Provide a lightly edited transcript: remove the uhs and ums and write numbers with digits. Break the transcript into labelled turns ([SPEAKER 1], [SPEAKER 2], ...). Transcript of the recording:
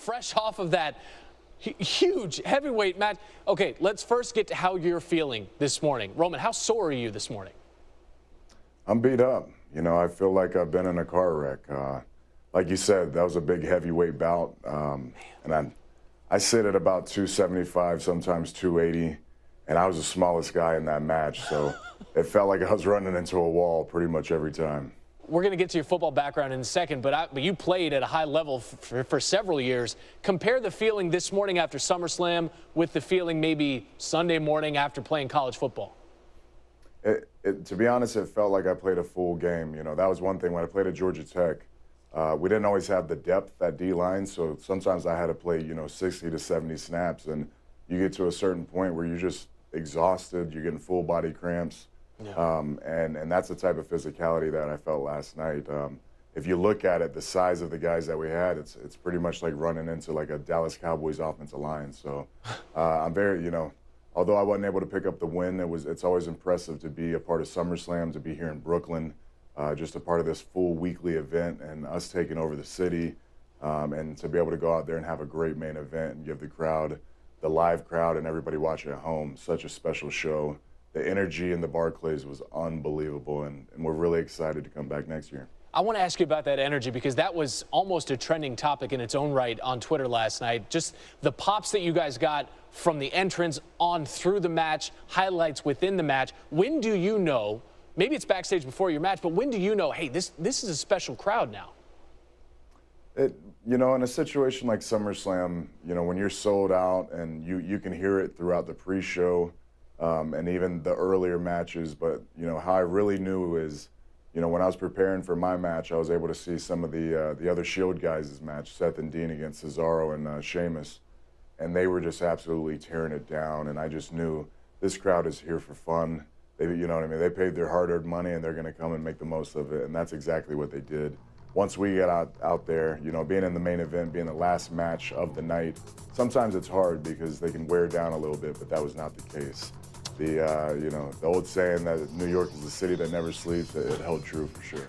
[SPEAKER 1] fresh off of that huge heavyweight match. Okay, let's first get to how you're feeling this morning. Roman, how sore are you this morning?
[SPEAKER 2] I'm beat up. You know, I feel like I've been in a car wreck. Like you said, that was a big heavyweight bout. And I sit at about 275, sometimes 280, and I was the smallest guy in that match. So it felt like I was running into a wall pretty much every time.
[SPEAKER 1] We're going to get to your football background in a second, but you played at a high level for several years. Compare the feeling this morning after SummerSlam with the feeling maybe Sunday morning after playing college football.
[SPEAKER 2] To be honest, it felt like I played a full game. You know, that was one thing. When I played at Georgia Tech, we didn't always have the depth at D-line, so sometimes I had to play, 60 to 70 snaps, and you get to a certain point where you're just exhausted, you're getting full body cramps. Yeah. And that's the type of physicality that I felt last night. If you look at it, the size of the guys that we had, it's pretty much like running into like a Dallas Cowboys offensive line. So I'm very, although I wasn't able to pick up the win, it's always impressive to be a part of SummerSlam, to be here in Brooklyn, just a part of this full weekly event and us taking over the city, and to be able to go out there and have a great main event and give the crowd, the live crowd and everybody watching at home, such a special show. The energy in the Barclays was unbelievable, and we're really excited to come back next year.
[SPEAKER 1] I want to ask you about that energy because that was almost a trending topic in its own right on Twitter last night. Just the pops that you guys got from the entrance on through the match, highlights within the match. When do you know, maybe it's backstage before your match, but when do you know, hey, this is a special crowd now?
[SPEAKER 2] In a situation like SummerSlam, when you're sold out and you can hear it throughout the pre-show, and even the earlier matches, but how I really knew is, when I was preparing for my match, I was able to see some of the other Shield guys' match, Seth and Dean against Cesaro and Sheamus, and they were just absolutely tearing it down. And I just knew this crowd is here for fun. They, they paid their hard-earned money, and they're going to come and make the most of it. And that's exactly what they did. Once we get out there, being in the main event, being the last match of the night, sometimes it's hard because they can wear down a little bit, but that was not the case. The old saying that New York is the city that never sleeps, it held true for sure.